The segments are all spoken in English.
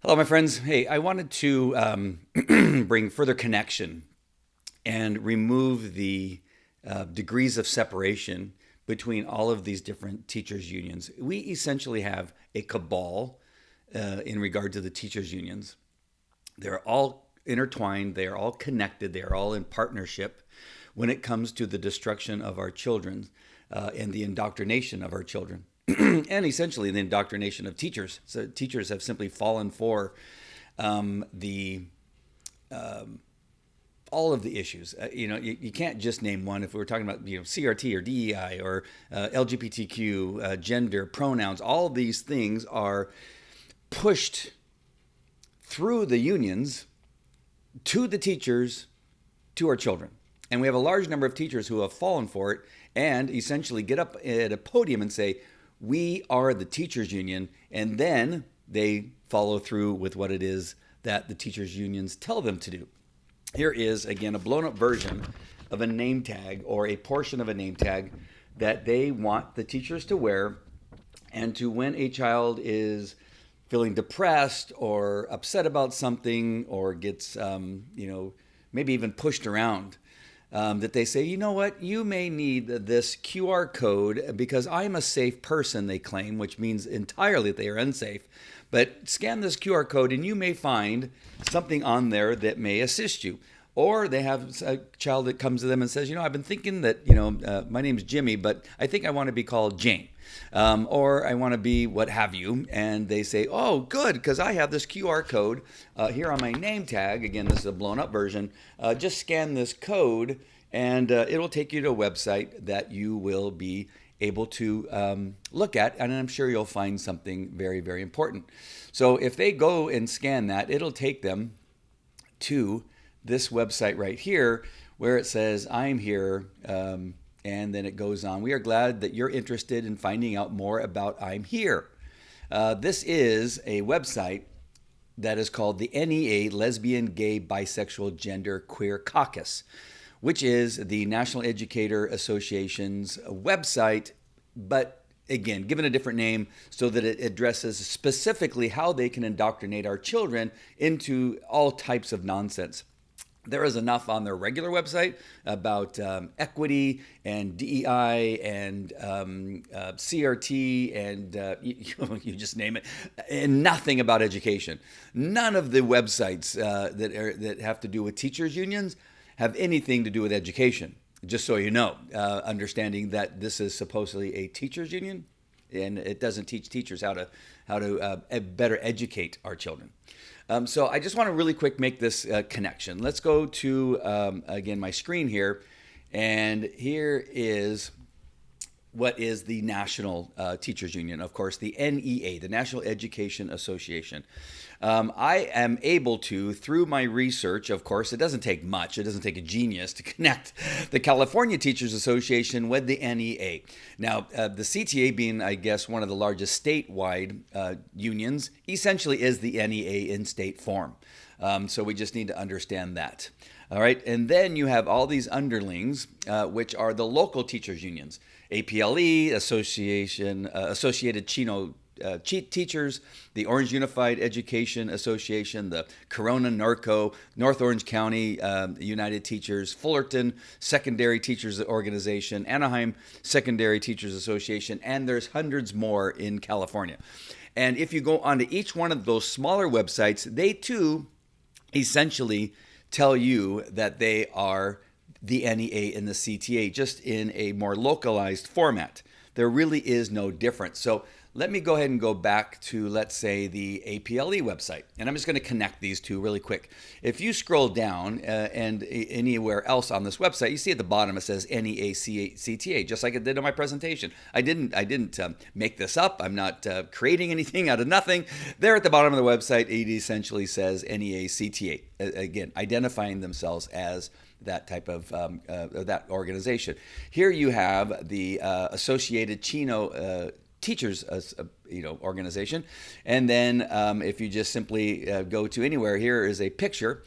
Hello, my friends. Hey, I wanted to bring further connection and remove the degrees of separation between all of these different teachers' unions. We essentially have a cabal in regard to the teachers' unions. They're all intertwined, they are all connected, they are all in partnership when it comes to the destruction of our children and the indoctrination of our children. And essentially the indoctrination of teachers. So teachers have simply fallen for the all of the issues. You can't just name one. If we were talking about CRT or DEI or LGBTQ, gender, pronouns, all these things are pushed through the unions to the teachers, to our children. And we have a large number of teachers who have fallen for it and essentially get up at a podium and say, we are the teachers union. And then they follow through with what it is that the teachers unions tell them to do. Here is, again, a blown up version of a name tag or a portion of a name tag that they want the teachers to wear. And to when a child is feeling depressed or upset about something or gets, maybe even pushed around, that they say, you know what, you may need this QR code because I'm a safe person, they claim, which means entirely that they are unsafe. But scan this QR code and you may find something on there that may assist you. Or they have a child that comes to them and says, I've been thinking that, my name's Jimmy, but I think I want to be called Jane. Or I want to be what have you. And they say, oh, good, because I have this QR code here on my name tag. Again, this is a blown up version. Just scan this code and it'll take you to a website that you will be able to look at. And I'm sure you'll find something very, very important. So if they go and scan that, it'll take them to this website right here where it says, I'm here. And then it goes on. We are glad that you're interested in finding out more about I'm Here. This is a website that is called the NEA, Lesbian, Gay, Bisexual, Gender, Queer Caucus, which is the National Educator Association's website, but again, given a different name so that it addresses specifically how they can indoctrinate our children into all types of nonsense. There is enough on their regular website about equity and DEI and CRT and you just name it, and nothing about education. None of the websites that have to do with teachers unions have anything to do with education. Just so you know, understanding that this is supposedly a teachers union, and it doesn't teach teachers how to better educate our children. So I just want to really quick make this connection. Let's go to, again, my screen here. And here is what is the National Teachers Union, of course, the NEA, the National Education Association. I am able to, through my research, of course, it doesn't take much, it doesn't take a genius to connect the California Teachers Association with the NEA. Now, the CTA being, I guess, one of the largest statewide unions, essentially is the NEA in state form. So we just need to understand that. All right, and then you have all these underlings, which are the local teachers unions. APLE, Associated Chino Teachers, the Orange Unified Education Association, the Corona Norco, North Orange County United Teachers, Fullerton Secondary Teachers Organization, Anaheim Secondary Teachers Association, and there's hundreds more in California. And if you go onto each one of those smaller websites, they too essentially tell you that they are the NEA and the CTA, just in a more localized format. There really is no difference. So let me go ahead and go back to, let's say, the APLE website. And I'm just going to connect these two really quick. If you scroll down and anywhere else on this website, you see at the bottom it says NEA CTA, just like it did in my presentation. I didn't make this up. I'm not creating anything out of nothing. There at the bottom of the website, it essentially says NEA CTA. Again, identifying themselves as that type of that organization. Here you have the Associated Chino Teachers organization, and then if you just simply go to anywhere, here is a picture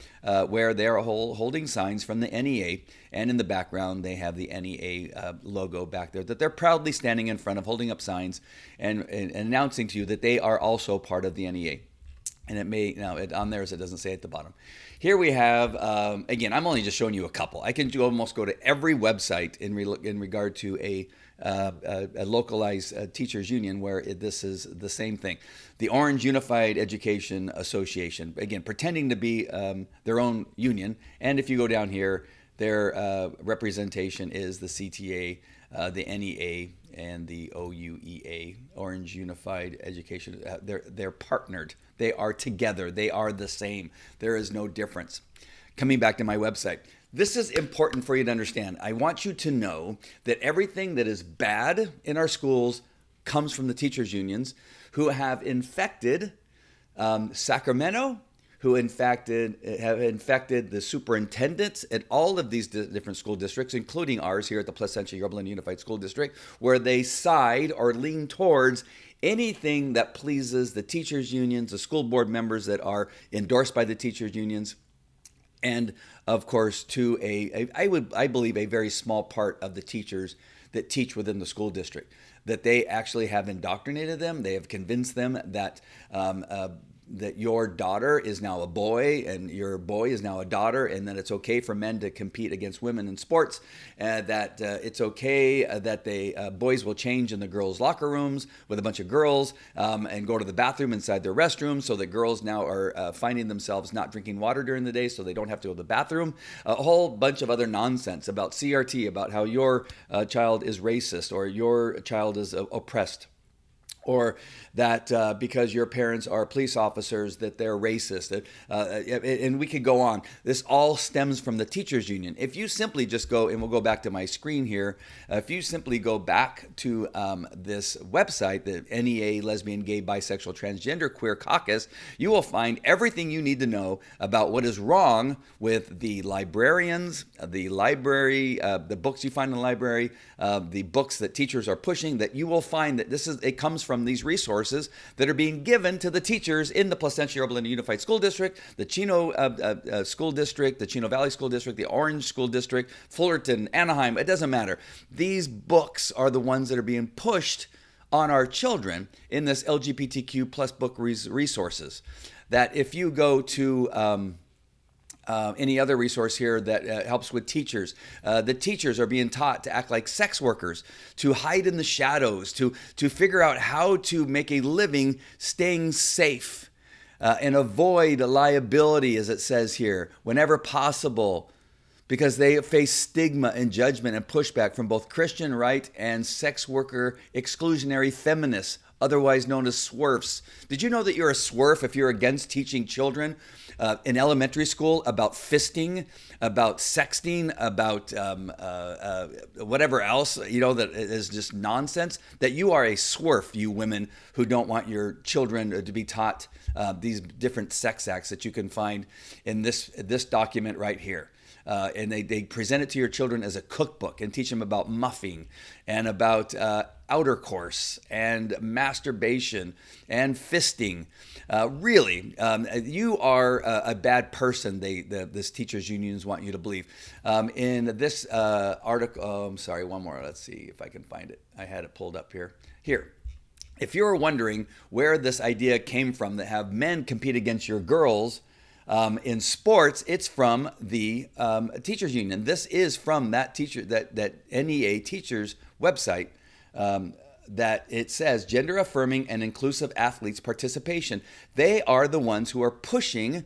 where they're holding signs from the NEA, and in the background they have the NEA logo back there that they're proudly standing in front of, holding up signs and announcing to you that they are also part of the NEA. And it may now on theirs it doesn't say at the bottom. Here we have again. I'm only just showing you a couple. I can almost go to every website in regard to a localized teachers union where this is the same thing. The Orange Unified Education Association, again pretending to be their own union. And if you go down here, their representation is the CTA, the NEA, and the OUEA, Orange Unified Education. They're partnered. They are together. They are the same. There is no difference. Coming back to my website, this is important for you to understand. I want you to know that everything that is bad in our schools comes from the teachers unions who have infected Sacramento, who have infected the superintendents at all of these different school districts, including ours here at the Placentia Yorba Unified School District, where they side or lean towards anything that pleases the teachers unions, the school board members that are endorsed by the teachers unions, and of course to I believe a very small part of the teachers that teach within the school district, that they actually have indoctrinated them. They have convinced them that that your daughter is now a boy and your boy is now a daughter, and that it's okay for men to compete against women in sports, that it's okay that boys will change in the girls' locker rooms with a bunch of girls and go to the bathroom inside their restrooms, so that girls now are finding themselves not drinking water during the day so they don't have to go to the bathroom. A whole bunch of other nonsense about CRT, about how your child is racist or your child is oppressed, or that because your parents are police officers that they're racist, and we could go on. This all stems from the teachers union. If you simply just go, and we'll go back to my screen here, if you simply go back to this website, the NEA Lesbian, Gay, Bisexual, Transgender, Queer Caucus, you will find everything you need to know about what is wrong with the librarians, the library, the books you find in the library, the books that teachers are pushing, that you will find that it comes from these resources that are being given to the teachers in the Placentia Yorba Unified School District, the Chino School District, the Chino Valley School District, the Orange School District, Fullerton, Anaheim. It doesn't matter. These books are the ones that are being pushed on our children in this LGBTQ plus book resources. That if you go to any other resource here that helps with teachers. The teachers are being taught to act like sex workers, to hide in the shadows, to figure out how to make a living staying safe and avoid liability, as it says here, whenever possible, because they face stigma and judgment and pushback from both Christian right and sex worker exclusionary feminists, otherwise known as SWERFs. Did you know that you're a SWERF if you're against teaching children in elementary school about fisting, about sexting, about whatever else, that is just nonsense? That you are a SWERF, you women who don't want your children to be taught these different sex acts that you can find in this document right here. And they present it to your children as a cookbook and teach them about muffing and about outer course and masturbation and fisting. Really, you are a bad person, this teachers unions want you to believe. In this article, I'm sorry, one more. Let's see if I can find it. I had it pulled up here. Here. If you're wondering where this idea came from, that have men compete against your girls, in sports, it's from the teachers union. This is from that NEA teachers website, that it says gender affirming and inclusive athletes participation. They are the ones who are pushing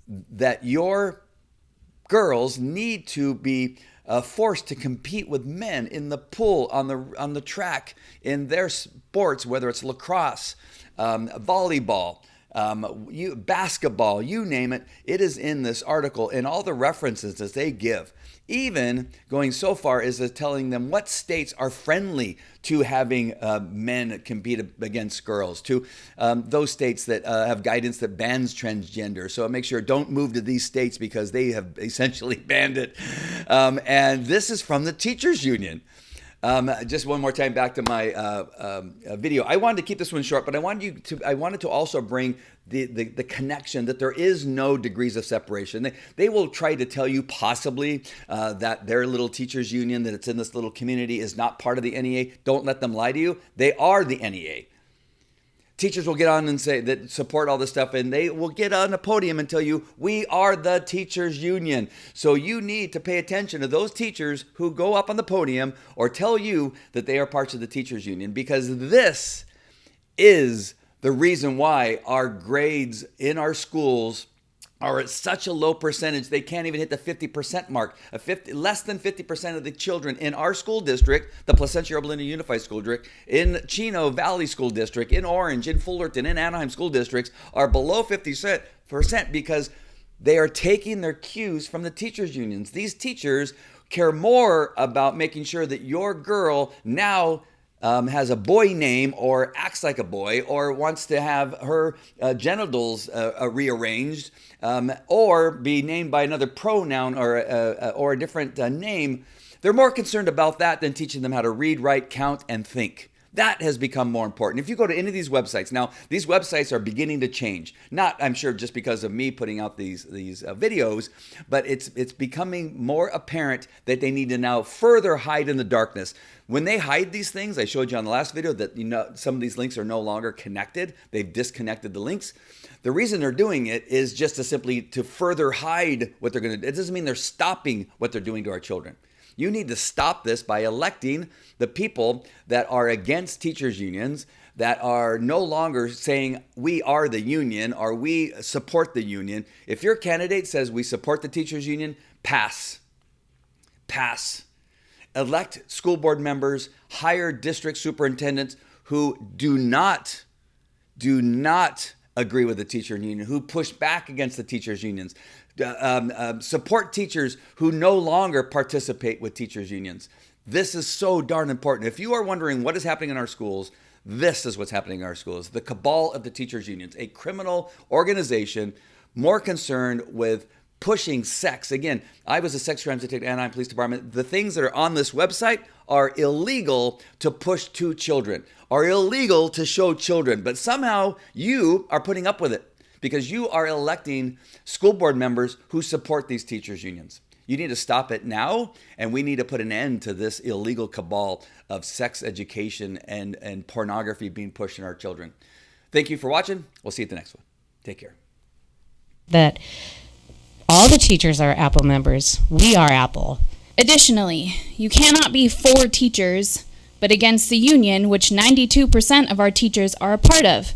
that your girls need to be forced to compete with men in the pool, on the track, in their sports, whether it's lacrosse, volleyball, basketball, you name it. It is in this article, and all the references that they give, even going so far as to telling them what states are friendly to having men compete against girls, to those states that have guidance that bans transgender. So make sure don't move to these states because they have essentially banned it. And this is from the teachers union. Just one more time back to my video. I wanted to keep this one short, but I wanted to also bring the connection that there is no degrees of separation. They will try to tell you possibly that their little teachers union, that it's in this little community, is not part of the NEA. Don't let them lie to you. They are the NEA. Teachers will get on and say that support all this stuff, and they will get on a podium and tell you, we are the teachers union. So you need to pay attention to those teachers who go up on the podium or tell you that they are parts of the teachers union, because this is the reason why our grades in our schools are at such a low percentage, they can't even hit the 50% mark. Less than 50% of the children in our school district, the Placentia Yorba Linda Unified School District, in Chino Valley School District, in Orange, in Fullerton, in Anaheim school districts are below 50% because they are taking their cues from the teachers unions. These teachers care more about making sure that your girl now has a boy name or acts like a boy or wants to have her genitals rearranged or be named by another pronoun or a different name. They're more concerned about that than teaching them how to read, write, count, and think. That has become more important. If you go to any of these websites, now these websites are beginning to change. Not, I'm sure, just because of me putting out these videos, but it's becoming more apparent that they need to now further hide in the darkness. When they hide these things, I showed you on the last video that some of these links are no longer connected. They've disconnected the links. The reason they're doing it is just to further hide what they're going to do. It doesn't mean they're stopping what they're doing to our children. You need to stop this by electing the people that are against teachers unions, that are no longer saying we are the union or we support the union. If your candidate says we support the teachers union, pass. Pass. Elect school board members, hire district superintendents who do not agree with the teacher union, who push back against the teachers unions. Support teachers who no longer participate with teachers unions. This is so darn important. If you are wondering what is happening in our schools, this is what's happening in our schools. The cabal of the teachers unions, a criminal organization more concerned with pushing sex. Again, I was a sex crimes detective at Anaheim Police Department. The things that are on this website are illegal to push to children, are illegal to show children, but somehow you are putting up with it, because you are electing school board members who support these teachers unions. You need to stop it now, and we need to put an end to this illegal cabal of sex education and pornography being pushed in our children. Thank you for watching. We'll see you at the next one. Take care. That all the teachers are Apple members. We are Apple. Additionally, you cannot be for teachers, but against the union, which 92% of our teachers are a part of.